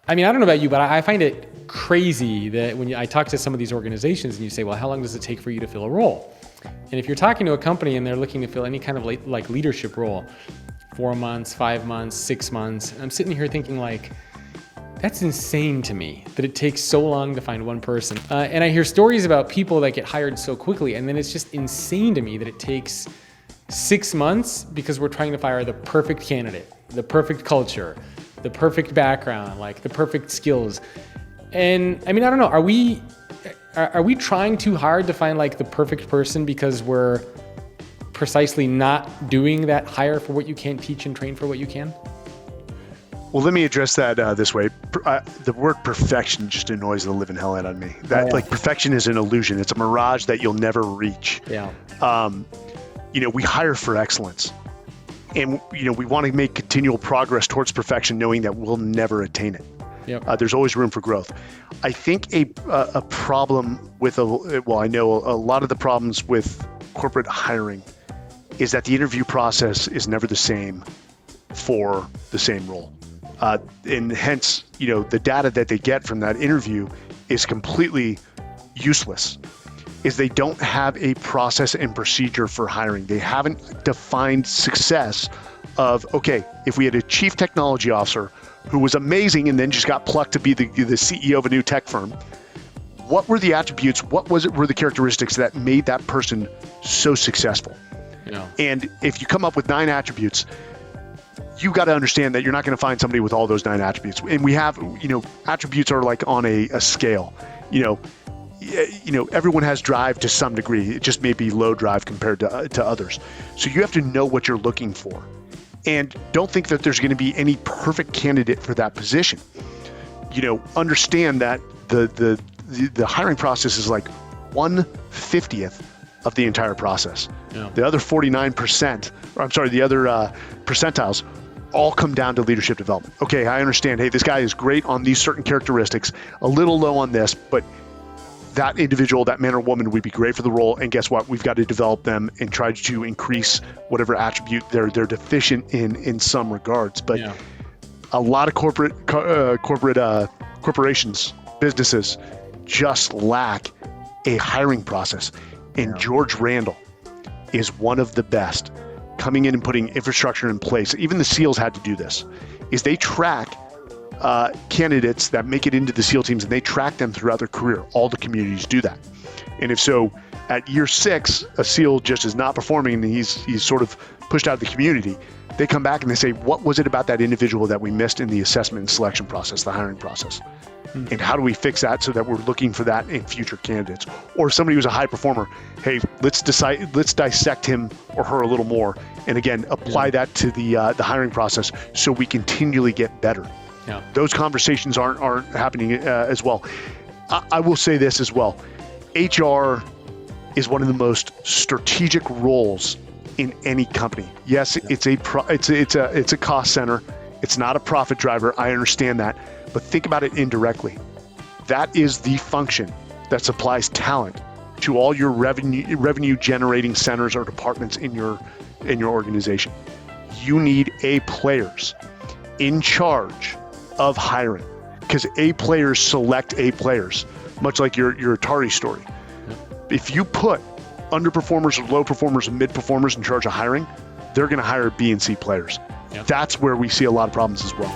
I mean, I don't know about you, but I find it crazy that when I talk to some of these organizations and you say, well, how long does it take for you to fill a role? And if you're talking to a company and they're looking to fill any kind of like leadership role, 4 months, 5 months, 6 months, and I'm sitting here thinking like, that's insane to me that it takes so long to find one person. And I hear stories about people that get hired so quickly, and then it's just insane to me that it takes 6 months because we're trying to fire the perfect candidate, the perfect culture, the perfect background, like the perfect skills. And I mean, I don't know, are we trying too hard to find like the perfect person because we're precisely not doing that hire for what you can't teach and train for what you can? Well, let me address that this way. The word perfection just annoys the living hell out of me. Like perfection is an illusion. It's a mirage that you'll never reach. Yeah. We hire for excellence. And, we want to make continual progress towards perfection, knowing that we'll never attain it. Yep. There's always room for growth. I think a problem with, I know a lot of the problems with corporate hiring is that the interview process is never the same for the same role. And hence, the data that they get from that interview is completely useless. Is they don't have a process and procedure for hiring. They haven't defined success of, okay, if we had a chief technology officer who was amazing and then just got plucked to be the CEO of a new tech firm, what were the attributes, were the characteristics that made that person so successful? Yeah. And if you come up with 9 attributes, you got to understand that you're not going to find somebody with all those 9 attributes. And we have, attributes are like on a scale, everyone has drive to some degree. It just may be low drive compared to others. So you have to know what you're looking for. And don't think that there's going to be any perfect candidate for that position. Understand that the hiring process is like 1/50th of the entire process. Yeah. The other 49%, the other percentiles all come down to leadership development. Okay, I understand. Hey, this guy is great on these certain characteristics, a little low on this, but that individual, that man or woman would be great for the role. And guess what? We've got to develop them and try to increase whatever attribute they're deficient in some regards. But a lot of corporations, businesses just lack a hiring process. And George Randall is one of the best coming in and putting infrastructure in place. Even the SEALs had to do this, is they track candidates that make it into the SEAL teams, and they track them throughout their career. All the communities do that. And if so, at year 6, a SEAL just is not performing and he's sort of pushed out of the community, they come back and they say, what was it about that individual that we missed in the assessment and selection process, the hiring process? And how do we fix that so that we're looking for that in future candidates? Or somebody who's a high performer, hey, let's dissect him or her a little more. And again, apply that to the hiring process so we continually get better. Yeah. Those conversations aren't happening as well. I will say this as well. HR is one of the most strategic roles in any company. Yes, it's a cost center. It's not a profit driver. I understand that, but think about it indirectly. That is the function that supplies talent to all your revenue generating centers or departments in your organization. You need A players in charge of hiring, because A players select A players, much like your Atari story. If you put underperformers or low performers and mid performers in charge of hiring, they're going to hire B and C players. That's where we see a lot of problems as well.